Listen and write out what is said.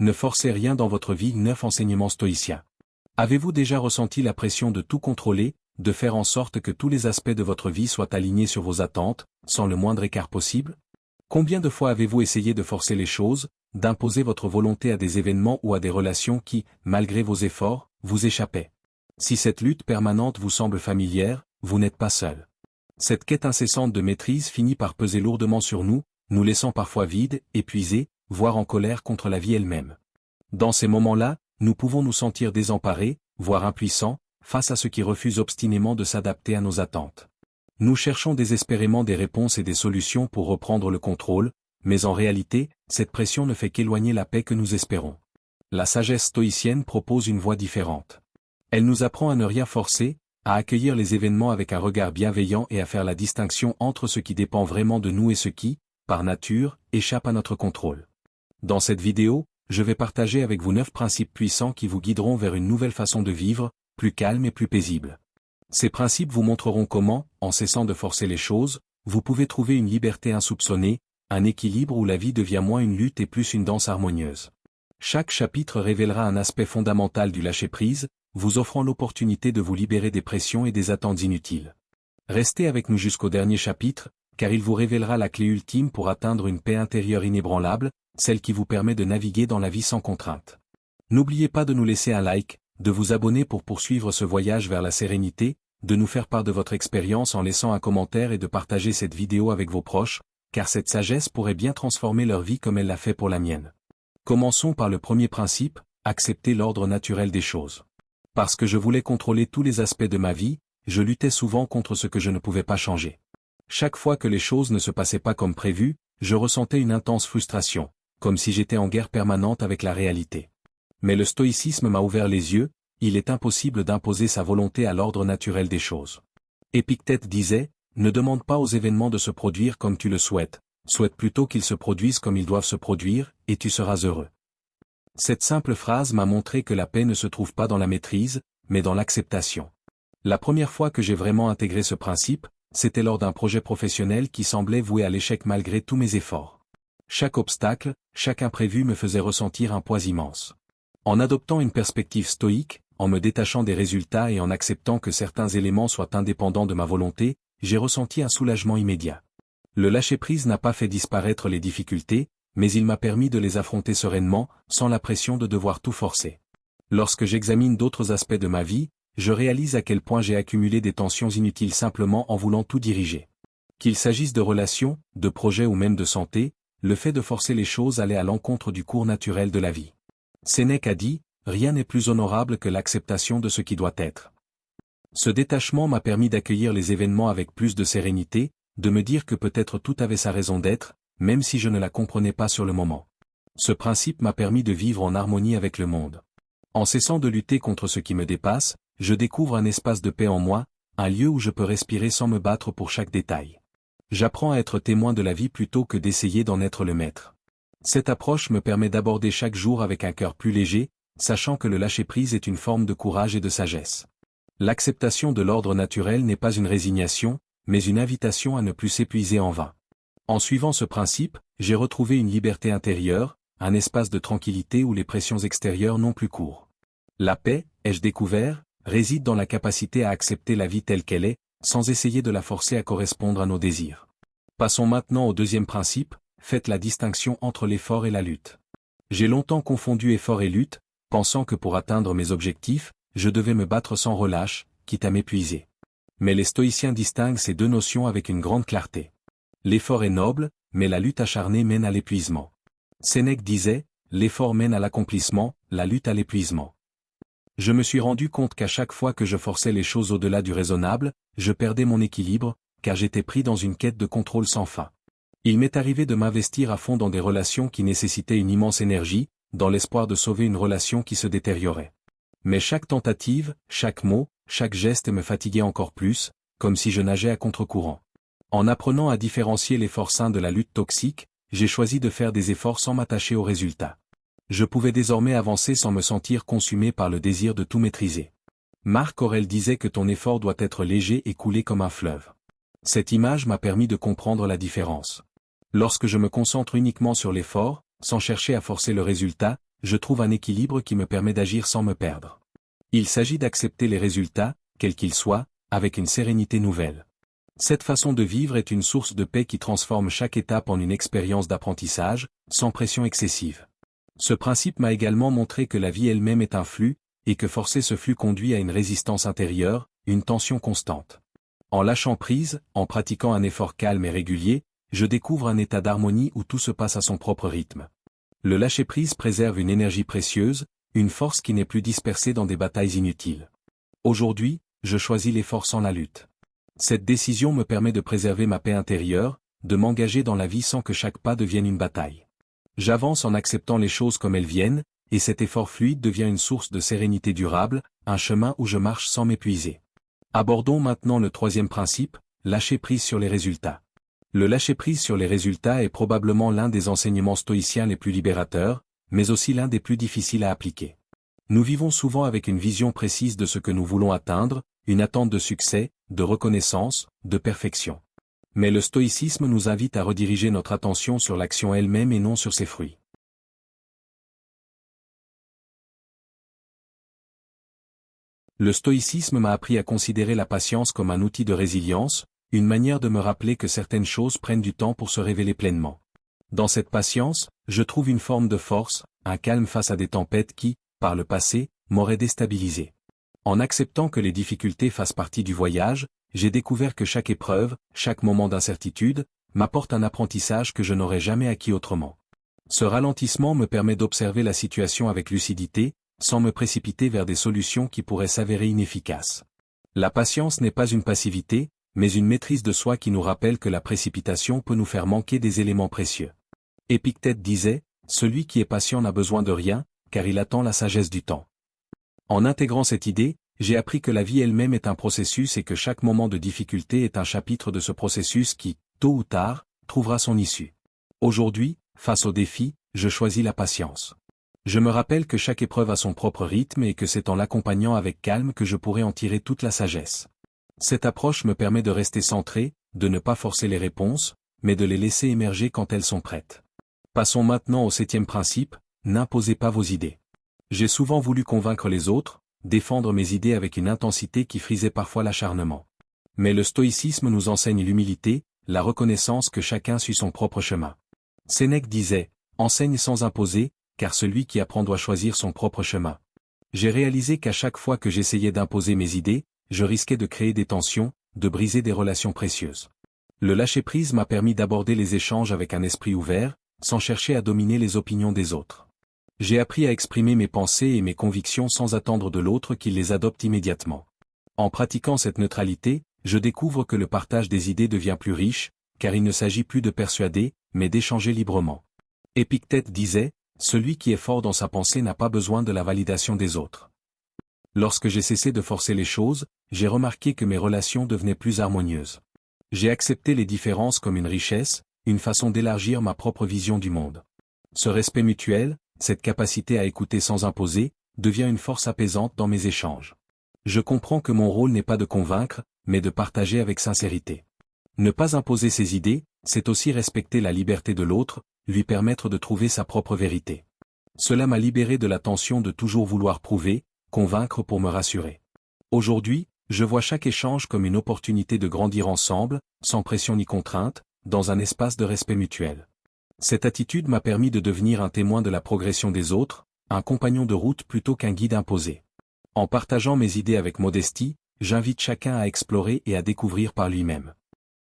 Ne forcez rien dans votre vie. 9 enseignements stoïciens. Avez-vous déjà ressenti la pression de tout contrôler, de faire en sorte que tous les aspects de votre vie soient alignés sur vos attentes, sans le moindre écart possible? Combien de fois avez-vous essayé de forcer les choses, d'imposer votre volonté à des événements ou à des relations qui, malgré vos efforts, vous échappaient? Si cette lutte permanente vous semble familière, vous n'êtes pas seul. Cette quête incessante de maîtrise finit par peser lourdement sur nous, nous laissant parfois vides, épuisés, voire en colère contre la vie elle-même. Dans ces moments-là, nous pouvons nous sentir désemparés, voire impuissants, face à ceux qui refusent obstinément de s'adapter à nos attentes. Nous cherchons désespérément des réponses et des solutions pour reprendre le contrôle, mais en réalité, cette pression ne fait qu'éloigner la paix que nous espérons. La sagesse stoïcienne propose une voie différente. Elle nous apprend à ne rien forcer, à accueillir les événements avec un regard bienveillant et à faire la distinction entre ce qui dépend vraiment de nous et ce qui, par nature, échappe à notre contrôle. Dans cette vidéo, je vais partager avec vous 9 principes puissants qui vous guideront vers une nouvelle façon de vivre, plus calme et plus paisible. Ces principes vous montreront comment, en cessant de forcer les choses, vous pouvez trouver une liberté insoupçonnée, un équilibre où la vie devient moins une lutte et plus une danse harmonieuse. Chaque chapitre révélera un aspect fondamental du lâcher-prise, vous offrant l'opportunité de vous libérer des pressions et des attentes inutiles. Restez avec nous jusqu'au dernier chapitre, car il vous révélera la clé ultime pour atteindre une paix intérieure inébranlable, celle qui vous permet de naviguer dans la vie sans contrainte. N'oubliez pas de nous laisser un like, de vous abonner pour poursuivre ce voyage vers la sérénité, de nous faire part de votre expérience en laissant un commentaire et de partager cette vidéo avec vos proches, car cette sagesse pourrait bien transformer leur vie comme elle l'a fait pour la mienne. Commençons par le premier principe, accepter l'ordre naturel des choses. Parce que je voulais contrôler tous les aspects de ma vie, je luttais souvent contre ce que je ne pouvais pas changer. Chaque fois que les choses ne se passaient pas comme prévu, je ressentais une intense frustration, comme si j'étais en guerre permanente avec la réalité. Mais le stoïcisme m'a ouvert les yeux, il est impossible d'imposer sa volonté à l'ordre naturel des choses. Épictète disait, ne demande pas aux événements de se produire comme tu le souhaites, souhaite plutôt qu'ils se produisent comme ils doivent se produire, et tu seras heureux. Cette simple phrase m'a montré que la paix ne se trouve pas dans la maîtrise, mais dans l'acceptation. La première fois que j'ai vraiment intégré ce principe, c'était lors d'un projet professionnel qui semblait voué à l'échec malgré tous mes efforts. Chaque obstacle, chaque imprévu me faisait ressentir un poids immense. En adoptant une perspective stoïque, en me détachant des résultats et en acceptant que certains éléments soient indépendants de ma volonté, j'ai ressenti un soulagement immédiat. Le lâcher-prise n'a pas fait disparaître les difficultés, mais il m'a permis de les affronter sereinement, sans la pression de devoir tout forcer. Lorsque j'examine d'autres aspects de ma vie, je réalise à quel point j'ai accumulé des tensions inutiles simplement en voulant tout diriger. Qu'il s'agisse de relations, de projets ou même de santé, le fait de forcer les choses allait à l'encontre du cours naturel de la vie. Sénèque a dit, « Rien n'est plus honorable que l'acceptation de ce qui doit être ». Ce détachement m'a permis d'accueillir les événements avec plus de sérénité, de me dire que peut-être tout avait sa raison d'être, même si je ne la comprenais pas sur le moment. Ce principe m'a permis de vivre en harmonie avec le monde. En cessant de lutter contre ce qui me dépasse, je découvre un espace de paix en moi, un lieu où je peux respirer sans me battre pour chaque détail. J'apprends à être témoin de la vie plutôt que d'essayer d'en être le maître. Cette approche me permet d'aborder chaque jour avec un cœur plus léger, sachant que le lâcher-prise est une forme de courage et de sagesse. L'acceptation de l'ordre naturel n'est pas une résignation, mais une invitation à ne plus s'épuiser en vain. En suivant ce principe, j'ai retrouvé une liberté intérieure, un espace de tranquillité où les pressions extérieures n'ont plus cours. La paix, ai-je découvert, réside dans la capacité à accepter la vie telle qu'elle est, sans essayer de la forcer à correspondre à nos désirs. Passons maintenant au deuxième principe, faites la distinction entre l'effort et la lutte. J'ai longtemps confondu effort et lutte, pensant que pour atteindre mes objectifs, je devais me battre sans relâche, quitte à m'épuiser. Mais les stoïciens distinguent ces deux notions avec une grande clarté. L'effort est noble, mais la lutte acharnée mène à l'épuisement. Sénèque disait, l'effort mène à l'accomplissement, la lutte à l'épuisement. Je me suis rendu compte qu'à chaque fois que je forçais les choses au-delà du raisonnable, je perdais mon équilibre, car j'étais pris dans une quête de contrôle sans fin. Il m'est arrivé de m'investir à fond dans des relations qui nécessitaient une immense énergie, dans l'espoir de sauver une relation qui se détériorait. Mais chaque tentative, chaque mot, chaque geste me fatiguait encore plus, comme si je nageais à contre-courant. En apprenant à différencier l'effort sain de la lutte toxique, j'ai choisi de faire des efforts sans m'attacher aux résultats. Je pouvais désormais avancer sans me sentir consumé par le désir de tout maîtriser. Marc Aurèle disait que ton effort doit être léger et couler comme un fleuve. Cette image m'a permis de comprendre la différence. Lorsque je me concentre uniquement sur l'effort, sans chercher à forcer le résultat, je trouve un équilibre qui me permet d'agir sans me perdre. Il s'agit d'accepter les résultats, quels qu'ils soient, avec une sérénité nouvelle. Cette façon de vivre est une source de paix qui transforme chaque étape en une expérience d'apprentissage, sans pression excessive. Ce principe m'a également montré que la vie elle-même est un flux, et que forcer ce flux conduit à une résistance intérieure, une tension constante. En lâchant prise, en pratiquant un effort calme et régulier, je découvre un état d'harmonie où tout se passe à son propre rythme. Le lâcher-prise préserve une énergie précieuse, une force qui n'est plus dispersée dans des batailles inutiles. Aujourd'hui, je choisis l'effort sans la lutte. Cette décision me permet de préserver ma paix intérieure, de m'engager dans la vie sans que chaque pas devienne une bataille. J'avance en acceptant les choses comme elles viennent, et cet effort fluide devient une source de sérénité durable, un chemin où je marche sans m'épuiser. Abordons maintenant le troisième principe, lâcher prise sur les résultats. Le lâcher-prise sur les résultats est probablement l'un des enseignements stoïciens les plus libérateurs, mais aussi l'un des plus difficiles à appliquer. Nous vivons souvent avec une vision précise de ce que nous voulons atteindre, une attente de succès, de reconnaissance, de perfection. Mais le stoïcisme nous invite à rediriger notre attention sur l'action elle-même et non sur ses fruits. Le stoïcisme m'a appris à considérer la patience comme un outil de résilience, une manière de me rappeler que certaines choses prennent du temps pour se révéler pleinement. Dans cette patience, je trouve une forme de force, un calme face à des tempêtes qui, par le passé, m'auraient déstabilisé. En acceptant que les difficultés fassent partie du voyage, j'ai découvert que chaque épreuve, chaque moment d'incertitude, m'apporte un apprentissage que je n'aurais jamais acquis autrement. Ce ralentissement me permet d'observer la situation avec lucidité, sans me précipiter vers des solutions qui pourraient s'avérer inefficaces. La patience n'est pas une passivité, mais une maîtrise de soi qui nous rappelle que la précipitation peut nous faire manquer des éléments précieux. Épictète disait, « Celui qui est patient n'a besoin de rien, car il attend la sagesse du temps. » En intégrant cette idée, j'ai appris que la vie elle-même est un processus et que chaque moment de difficulté est un chapitre de ce processus qui, tôt ou tard, trouvera son issue. Aujourd'hui, face aux défis, je choisis la patience. Je me rappelle que chaque épreuve a son propre rythme et que c'est en l'accompagnant avec calme que je pourrai en tirer toute la sagesse. Cette approche me permet de rester centré, de ne pas forcer les réponses, mais de les laisser émerger quand elles sont prêtes. Passons maintenant au 7e principe, n'imposez pas vos idées. J'ai souvent voulu convaincre les autres, défendre mes idées avec une intensité qui frisait parfois l'acharnement. Mais le stoïcisme nous enseigne l'humilité, la reconnaissance que chacun suit son propre chemin. Sénèque disait, « Enseigne sans imposer, car celui qui apprend doit choisir son propre chemin. » J'ai réalisé qu'à chaque fois que j'essayais d'imposer mes idées, je risquais de créer des tensions, de briser des relations précieuses. Le lâcher-prise m'a permis d'aborder les échanges avec un esprit ouvert, sans chercher à dominer les opinions des autres. J'ai appris à exprimer mes pensées et mes convictions sans attendre de l'autre qu'il les adopte immédiatement. En pratiquant cette neutralité, je découvre que le partage des idées devient plus riche, car il ne s'agit plus de persuader, mais d'échanger librement. Épictète disait, « Celui qui est fort dans sa pensée n'a pas besoin de la validation des autres. » Lorsque j'ai cessé de forcer les choses, j'ai remarqué que mes relations devenaient plus harmonieuses. J'ai accepté les différences comme une richesse, une façon d'élargir ma propre vision du monde. Ce respect mutuel, cette capacité à écouter sans imposer, devient une force apaisante dans mes échanges. Je comprends que mon rôle n'est pas de convaincre, mais de partager avec sincérité. Ne pas imposer ses idées, c'est aussi respecter la liberté de l'autre, lui permettre de trouver sa propre vérité. Cela m'a libéré de la tension de toujours vouloir prouver, convaincre pour me rassurer. Aujourd'hui, je vois chaque échange comme une opportunité de grandir ensemble, sans pression ni contrainte, dans un espace de respect mutuel. Cette attitude m'a permis de devenir un témoin de la progression des autres, un compagnon de route plutôt qu'un guide imposé. En partageant mes idées avec modestie, j'invite chacun à explorer et à découvrir par lui-même.